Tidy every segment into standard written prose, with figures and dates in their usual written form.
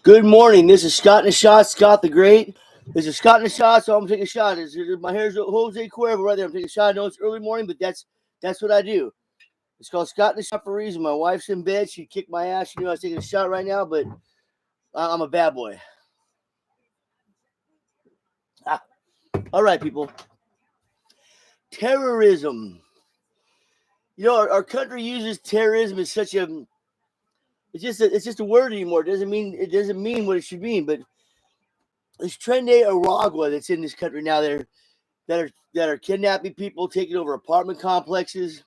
Good morning. This is Scott in the Shot, Scott the Great. This is Scott in the Shot, so I'm gonna take a shot. My hair's Jose Cuervo right there. I'm taking a shot. I know it's early morning, but that's what I do. It's called Scott in the Shot for a reason. My wife's in bed. She kicked my ass. She knew I was taking a shot right now, but I'm a bad boy. Ah. All right, people. Terrorism. Our country uses terrorism as such a it's just a word anymore. It doesn't mean what it should mean. But this Trende Aragua that's in this country now, that are kidnapping people, taking over apartment complexes.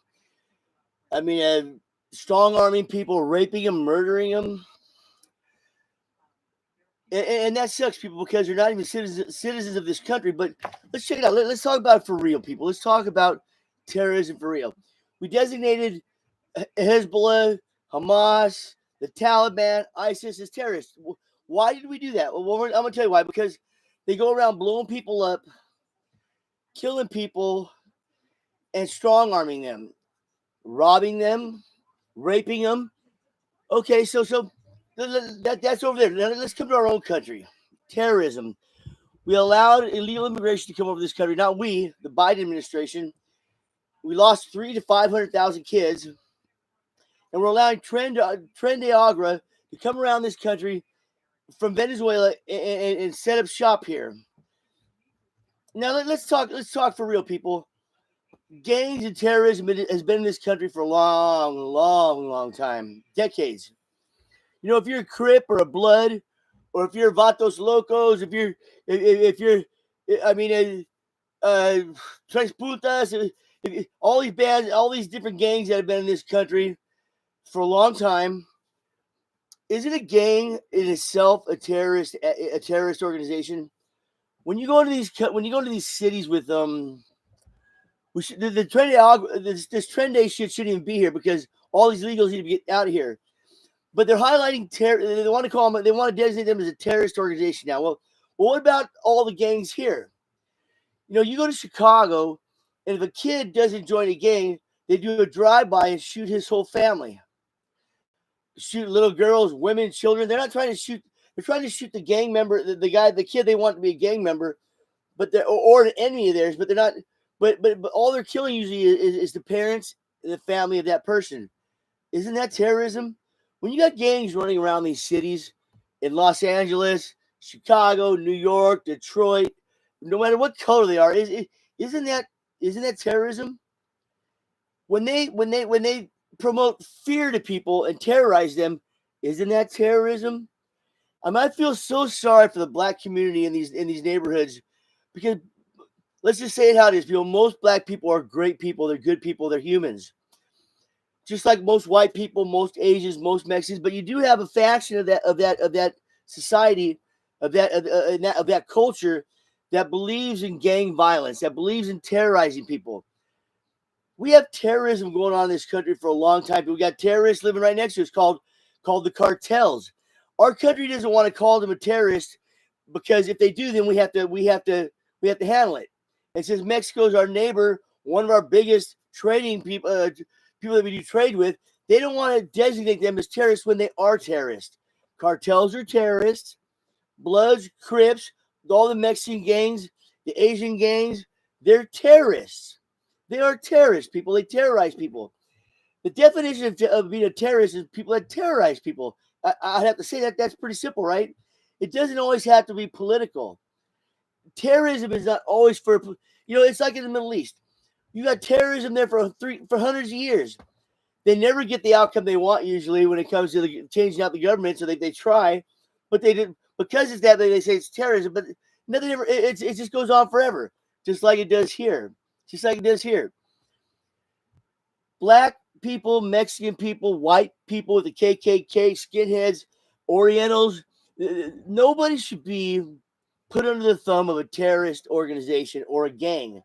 I mean, strong arming people, raping them, murdering them, and that sucks, people, because they're not even citizens of this country. But let's check it out. Let's talk about it for real, people. Let's talk about terrorism for real. We designated Hezbollah, Hamas, the Taliban, ISIS as terrorists. Why did we do that? Well, I'm gonna tell you why. Because they go around blowing people up, killing people, and strong arming them, robbing them, raping them. Okay, so that's over there. Now let's come to our own country. Terrorism. We allowed illegal immigration to come over this country. Not we, the Biden administration. We lost 300,000 to 500,000 kids, and we're allowing Trende Agra to come around this country from Venezuela and set up shop here. Now let's talk for real, people. Gangs and terrorism has been in this country for a long time, decades. If you're a Crip or a Blood, or if you're Vatos Locos, if you're, I mean, Tres Putas, all these bands, all these different gangs that have been in this country for a long time. Isn't a gang in itself a terrorist organization? When you go to these cities with the trend this trend day shit shouldn't even be here, because all these illegals need to get out of here. But they're highlighting terror. They want to call them. They want to designate them as a terrorist organization now. Well, what about all the gangs here? You go to Chicago, and if a kid doesn't join a gang, they do a drive-by and shoot his whole family. Shoot little girls, women, children. They're not trying to shoot. They're trying to shoot the gang member, the kid they want to be a gang member, but or an enemy of theirs. But they're not. But all they're killing usually is the parents and the family of that person. Isn't that terrorism? When you got gangs running around these cities in Los Angeles, Chicago, New York, Detroit, no matter what color they are, isn't that terrorism? When they promote fear to people and terrorize them, isn't that terrorism? I feel so sorry for the black community in these neighborhoods, because let's just say it how it is, people. Most black people are great people. They're good people. They're humans. Just like most white people, most Asians, most Mexicans. But you do have a faction of that society, of that culture, that believes in gang violence, that believes in terrorizing people. We have terrorism going on in this country for a long time. We got terrorists living right next to us called the cartels. Our country doesn't want to call them a terrorist, because if they do, then we have to handle it. And since Mexico's our neighbor, one of our biggest trading people that we do trade with, they don't want to designate them as terrorists when they are terrorists. Cartels are terrorists. Bloods, Crips, all the Mexican gangs, the Asian gangs, they're terrorists. They are terrorists, people. They terrorize people. The definition of being a terrorist is people that terrorize people. I'd have to say that's pretty simple, right? It doesn't always have to be political. Terrorism is not always for, it's like in the Middle East. You got terrorism there for hundreds of years. They never get the outcome they want usually when it comes to changing out the government. So they try, but they didn't, because it's that they say it's terrorism. But nothing ever. It just goes on forever, just like it does here. Black people, Mexican people, white people with the KKK, skinheads, Orientals. Nobody should be put under the thumb of a terrorist organization or a gang.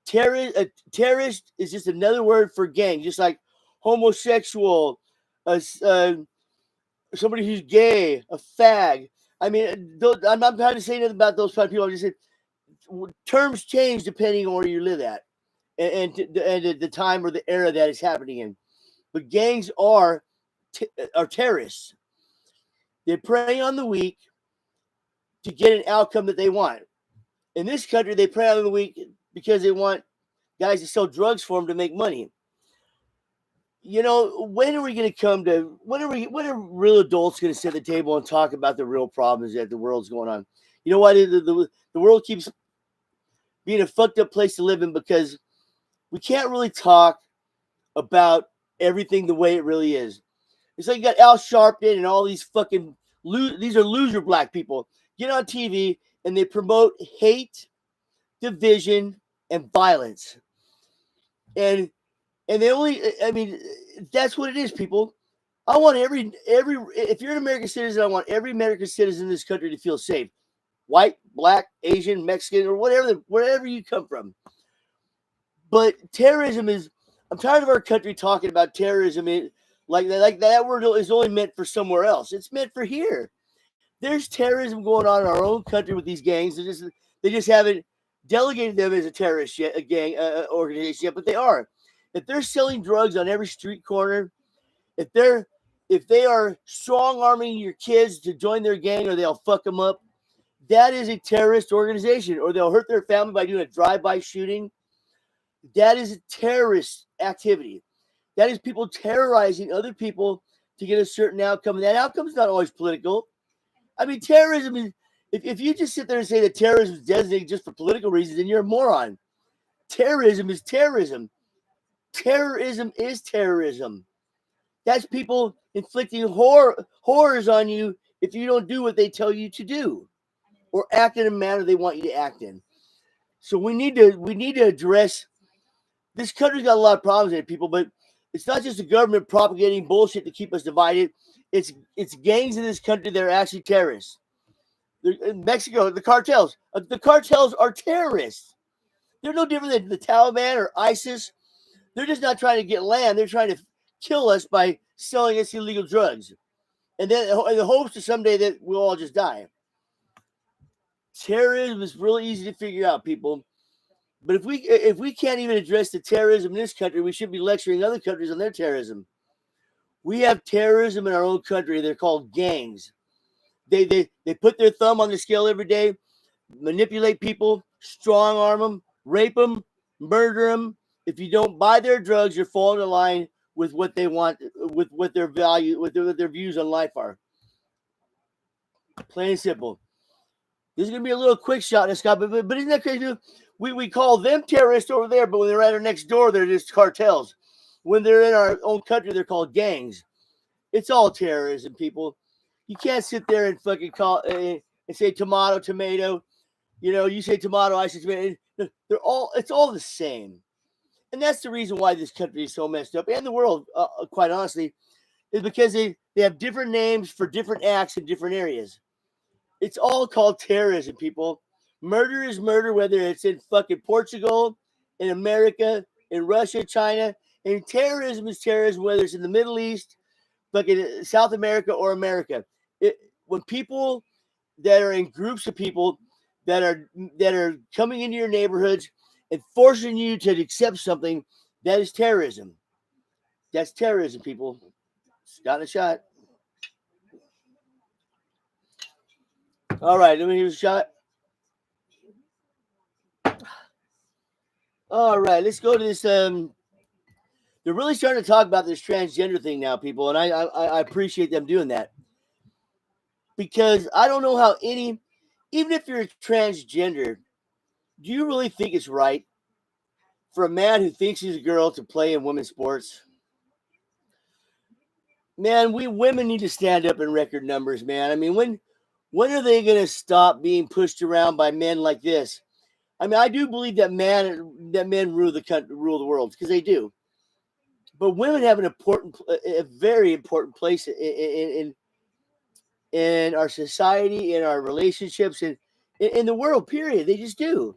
Terrorist is just another word for gang, just like homosexual, somebody who's gay, a fag. I mean, I'm not trying to say anything about those kind of people. I'm just saying terms change depending on where you live at and the time or the era that it's happening in. But gangs are terrorists. They prey on the weak to get an outcome that they want. In this country, they prey on the weak because they want guys to sell drugs for them to make money. You know, when are we going to come to? When are real adults going to sit at the table and talk about the real problems that the world's going on? You know why the world keeps being a fucked up place to live in? Because we can't really talk about everything the way it really is. It's like you got Al Sharpton and all these fucking these are loser black people get on TV and they promote hate, division, and violence. And they only, I mean, that's what it is, people. I want every if you're an American citizen, I want every American citizen in this country to feel safe. White, black, Asian, Mexican, or wherever you come from. But terrorism is, I'm tired of our country talking about terrorism like that word is only meant for somewhere else. It's meant for here. There's terrorism going on in our own country with these gangs. They just haven't delegated them as a terrorist yet, a gang organization yet, but they are. If they're selling drugs on every street corner, if they are strong arming your kids to join their gang or they'll fuck them up, that is a terrorist organization. Or they'll hurt their family by doing a drive-by shooting. That is a terrorist activity. That is people terrorizing other people to get a certain outcome. And that outcome is not always political. I mean, terrorism is, if you just sit there and say that terrorism is designated just for political reasons, then you're a moron. Terrorism is terrorism. Terrorism is terrorism. That's people inflicting horrors on you if you don't do what they tell you to do or act in a manner they want you to act in. So we need to address, this country's got a lot of problems in it, people, but it's not just the government propagating bullshit to keep us divided. It's gangs in this country that are actually terrorists. In Mexico, the cartels. The cartels are terrorists. They're no different than the Taliban or ISIS. They're just not trying to get land. They're trying to kill us by selling us illegal drugs. And then in the hopes that someday that we'll all just die. Terrorism is really easy to figure out, people. But if we can't even address the terrorism in this country, we should be lecturing other countries on their terrorism. We have terrorism in our own country. They're called gangs. They put their thumb on the scale every day, manipulate people, strong arm them, rape them, murder them. If you don't buy their drugs, you're falling in line with what they want, with what their value, with their views on life are. Plain and simple. This is gonna be a little quick shot, Scott, but isn't that crazy? We call them terrorists over there, but when they're right our next door, they're just cartels. When they're in our own country, they're called gangs. It's all terrorism, people. You can't sit there and fucking call and say tomato. You know, you say tomato, I say tomato. It's all the same. And that's the reason why this country is so messed up, and the world, quite honestly, is because they have different names for different acts in different areas. It's all called terrorism, people. Murder is murder, whether it's in fucking Portugal, in America, in Russia, China. And terrorism is terrorism, whether it's in the Middle East, fucking South America, or America. When people that are in groups of people that are coming into your neighborhoods and forcing you to accept something, that is terrorism. That's terrorism, people. Got a shot. All right, let me hear a shot. All right, let's go to this. They're really starting to talk about this transgender thing now, people, and I appreciate them doing that, because I don't know how even if you're transgender, do you really think it's right for a man who thinks he's a girl to play in women's sports? Man, we women need to stand up in record numbers, man. I mean, when are they going to stop being pushed around by men like this? I mean, I do believe that men rule the world, because they do. But women have a very important place in our society, in our relationships, and in the world. Period. They just do.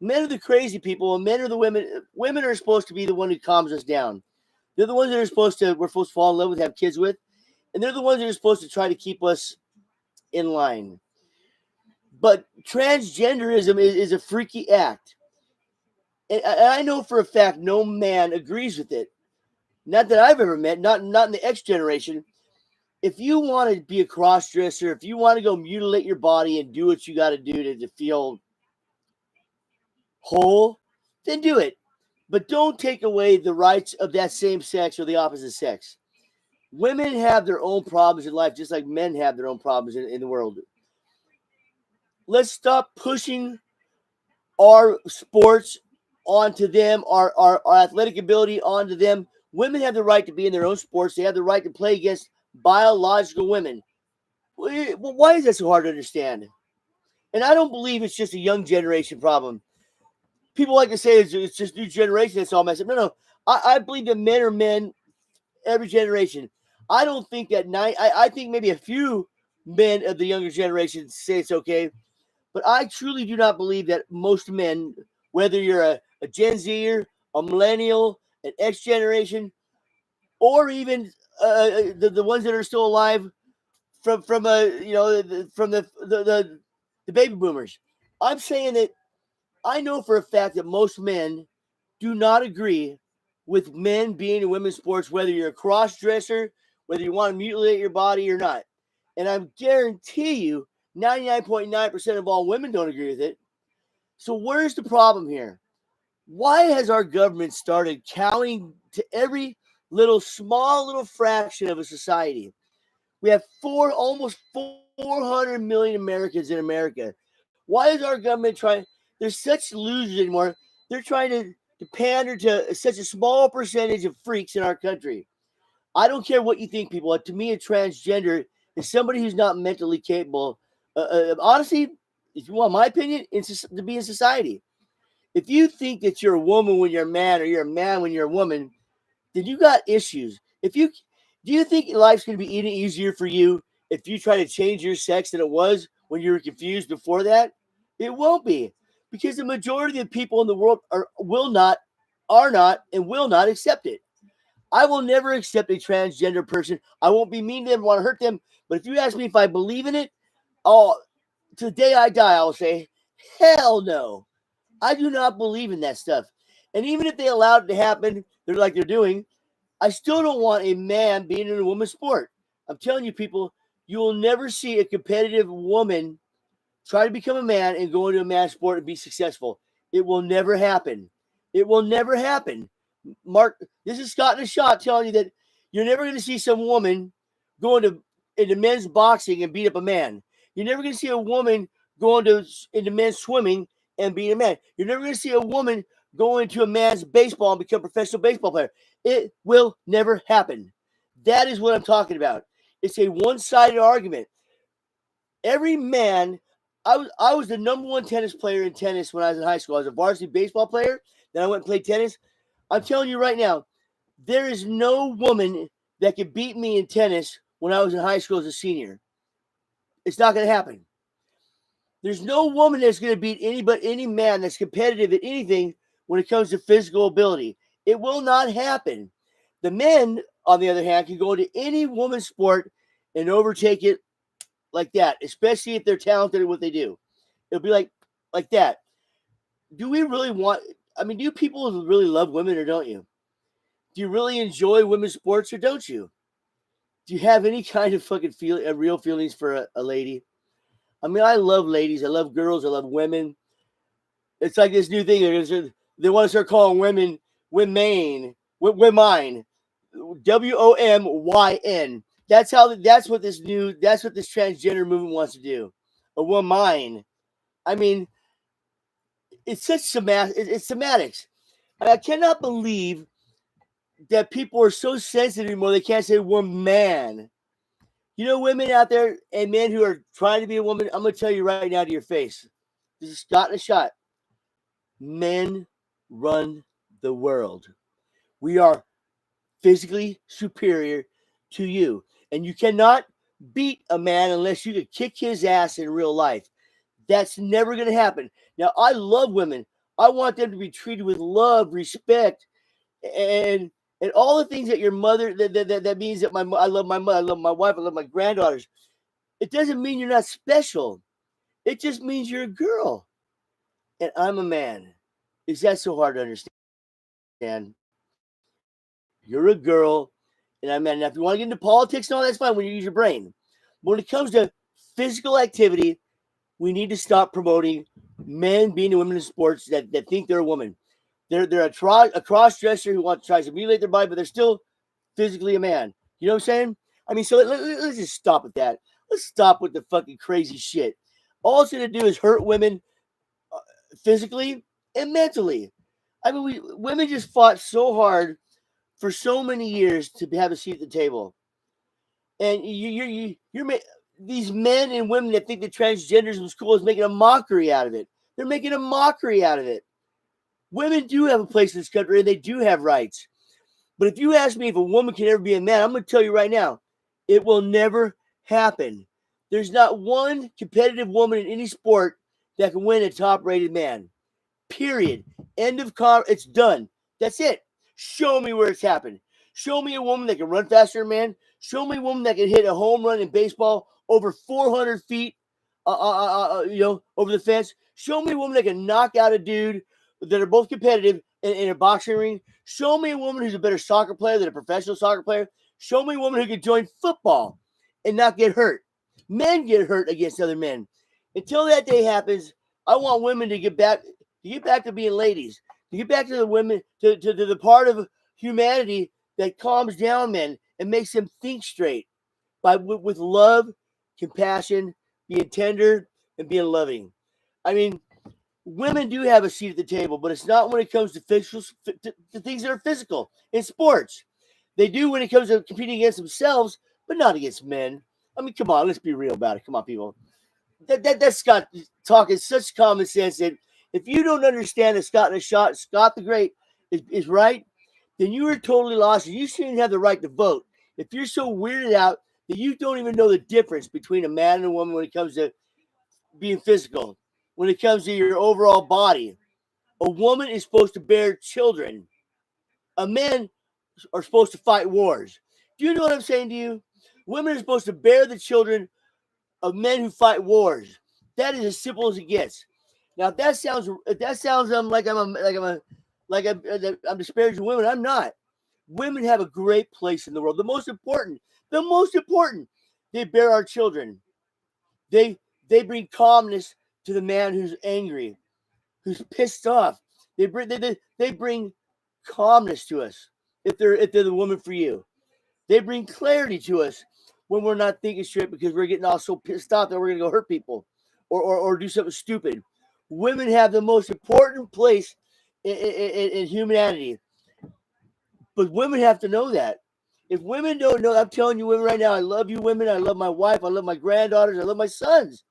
Men are the crazy people, and men are the women. Women are supposed to be the one who calms us down. They're the ones that we're supposed to fall in love with, have kids with, and they're the ones that are supposed to try to keep us in line. But transgenderism is a freaky act. And I know for a fact no man agrees with it. Not that I've ever met, not in the X generation. if you want to be a cross dresser, if you want to go mutilate your body and do what you got to do to feel whole, then do it. But don't take away the rights of that same sex or the opposite sex. Women have their own problems in life, just like men have their own problems in the world. Let's stop pushing our sports onto them, our athletic ability onto them. Women have the right to be in their own sports. They have the right to play against biological women. Why is that so hard to understand? And I don't believe it's just a young generation problem. People like to say it's just new generation that's all messed up. No. I believe that men are men every generation. I don't think that I think maybe a few men of the younger generation say it's okay, but I truly do not believe that most men, whether you're a Gen Zer, a millennial, an X generation, or even the ones that are still alive from from the baby boomers. I'm saying that I know for a fact that most men do not agree with men being in women's sports, whether you're a cross dresser, whether you want to mutilate your body or not. And I guarantee you, 99.9% of all women don't agree with it. So where's the problem here? Why has our government started cowing to every small little fraction of a society? We have almost 400 million Americans in America. Why is our government trying? They're such losers anymore. They're trying to pander to such a small percentage of freaks in our country. I don't care what you think, people. To me, a transgender is somebody who's not mentally capable. Honestly, if you want my opinion, to be in society. If you think that you're a woman when you're a man, or you're a man when you're a woman, then you got issues. If you Do you think life's going to be any easier for you if you try to change your sex than it was when you were confused before that? It won't be, because the majority of people in the world are not, and will not accept it. I will never accept a transgender person. I won't be mean to them, want to hurt them. But if you ask me if I believe in it, oh, to the day I die, I'll say, hell no. I do not believe in that stuff. And even if they allowed it to happen, they're doing, I still don't want a man being in a woman's sport. I'm telling you, people, you will never see a competitive woman try to become a man and go into a man's sport and be successful. It will never happen. It will never happen. Mark, this is Scott in a shot telling you that you're never going to see some woman go into men's boxing and beat up a man. You're never going to see a woman go into men's swimming and beat a man. You're never going to see a woman go into a man's baseball and become a professional baseball player. It will never happen. That is what I'm talking about. It's a one-sided argument. Every man, I was the number one tennis player in tennis when I was in high school. I was a varsity baseball player. Then I went and played tennis. I'm telling you right now, there is no woman that could beat me in tennis when I was in high school as a senior. It's not going to happen. There's no woman that's going to beat any man that's competitive at anything when it comes to physical ability. It will not happen. The men, on the other hand, can go into any woman's sport and overtake it like that, especially if they're talented at what they do. It'll be like that. Do we really want? I mean, do people really love women or don't you? Do you really enjoy women's sports or don't you? Do you have any kind of fucking real feelings for a lady? I mean, I love ladies. I love girls. I love women. It's like this new thing. They want to start calling women women, WOMYN. That's what this transgender movement wants to do. A woman. I mean, it's such it's semantics. I cannot believe that people are so sensitive anymore they can't say woman. You know, women out there and men who are trying to be a woman, I'm going to tell you right now to your face. This is Scott in a shot. Men run the world. We are physically superior to you. And you cannot beat a man unless you can kick his ass in real life. That's never going to happen. Now, I love women. I want them to be treated with love, respect, and all the things that your mother that means that I love my mother, I love my wife, I love my granddaughters. It doesn't mean you're not special. It just means you're a girl, and I'm a man. Is that so hard to understand? You're a girl. And I mean, if you want to get into politics and all, that's fine when you use your brain. But when it comes to physical activity, we need to stop promoting men being women in sports that think they're a woman. They're a cross dresser who tries to mutilate their body, but they're still physically a man. You know what I'm saying? I mean, so let's just stop with that. Let's stop with the fucking crazy shit. All it's going to do is hurt women physically and mentally. I mean, women just fought so hard for so many years to have a seat at the table, and these men and women that think that transgenderism is cool is making a mockery out of it. They're making a mockery out of it. Women do have a place in this country, and they do have rights. But if you ask me if a woman can ever be a man, I'm going to tell you right now, it will never happen. There's not one competitive woman in any sport that can win a top-rated man. Period. End of it's done. That's it. Show me where it's happened. Show me a woman that can run faster than a man. Show me a woman that can hit a home run in baseball over 400 feet, over the fence. Show me a woman that can knock out a dude that are both competitive in a boxing ring. Show me a woman who's a better soccer player than a professional soccer player. Show me a woman who can join football and not get hurt. Men get hurt against other men. Until that day happens, I want women to get back to being ladies, to get back to the women, to the part of humanity that calms down men and makes them think straight with love, compassion, being tender, and being loving. I mean, women do have a seat at the table, but it's not when it comes to things that are physical in sports. They do when it comes to competing against themselves, but not against men. I mean, come on, let's be real about it. Come on, people. That's Scott talking such common sense that if you don't understand that Scott the Great is right, then you are totally lost and you shouldn't have the right to vote. If you're so weirded out that you don't even know the difference between a man and a woman when it comes to being physical, when it comes to your overall body, a woman is supposed to bear children. A man are supposed to fight wars. Do you know what I'm saying to you? Women are supposed to bear the children of men who fight wars. That is as simple as it gets. Now, if that sounds I'm disparaging women, I'm not. Women have a great place in the world. The most important. They bear our children. They bring calmness to the man who's angry, who's pissed off. They bring calmness to us if they're the woman for you. They bring clarity to us when we're not thinking straight because we're getting all so pissed off that we're gonna go hurt people or do something stupid. Women have the most important place in humanity, but women have to know that. If women don't know, I'm telling you, women right now, I love you, women. I love my wife. I love my granddaughters. I love my sons.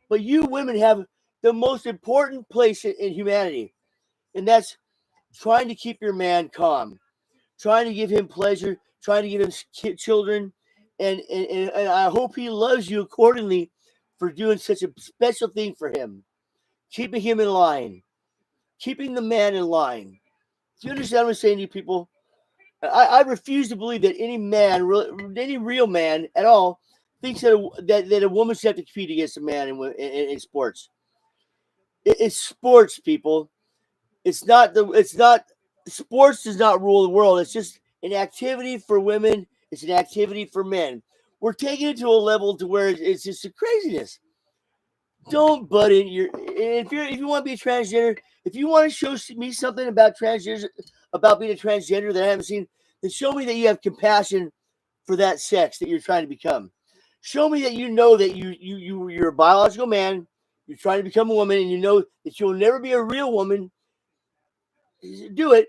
But you women have the most important place in humanity, and that's trying to keep your man calm, trying to give him pleasure, trying to give him children, and I hope he loves you accordingly for doing such a special thing for him, keeping him in line, keeping the man in line. Do you understand what I'm saying to you people? I refuse to believe that any man, any real man at all, thinks that a woman should have to compete against a man in sports. It's sports, people. It's not sports does not rule the world. It's just an activity for women. It's an activity for men. We're taking it to a level to where it's just a craziness. Don't butt in your. If you want to be a transgender, if you want to show me something about transgender, about being a transgender that I haven't seen, then show me that you have compassion for that sex that you're trying to become. Show me that you know that you're a biological man. You're trying to become a woman, and you know that you'll never be a real woman. Do it,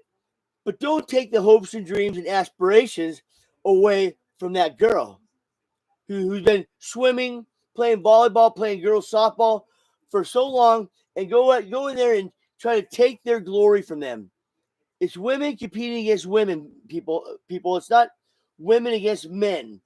but don't take the hopes and dreams and aspirations away from that girl who's been swimming, playing volleyball, playing girls softball for so long, and go in there and try to take their glory from them. It's women competing against women, people. It's not women against men.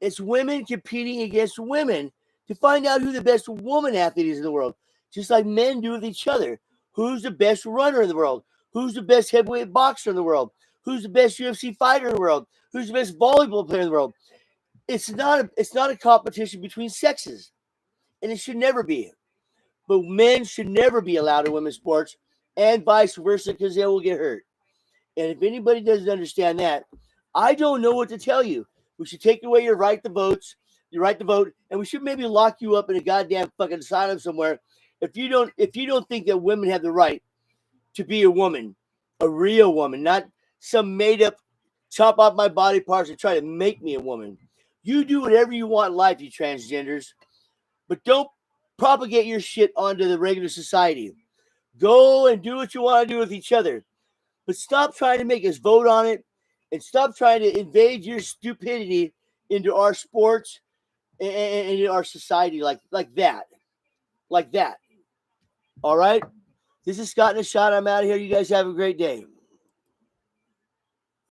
It's women competing against women to find out who the best woman athlete is in the world, just like men do with each other. Who's the best runner in the world? Who's the best heavyweight boxer in the world? Who's the best UFC fighter in the world? Who's the best volleyball player in the world? It's not a competition between sexes, and it should never be. But men should never be allowed in women's sports, and vice versa, because they will get hurt. And if anybody doesn't understand that, I don't know what to tell you. We should take away your right to votes, your right to vote, and we should maybe lock you up in a goddamn fucking asylum somewhere if you don't think that women have the right to be a woman, a real woman, not some made up chop off my body parts and try to make me a woman. You do whatever you want in life, you transgenders, but don't propagate your shit onto the regular society. Go and do what you want to do with each other. But stop trying to make us vote on it and stop trying to invade your stupidity into our sports and into our society like that. Like that. All right? This is Scott in a Shot. I'm out of here. You guys have a great day.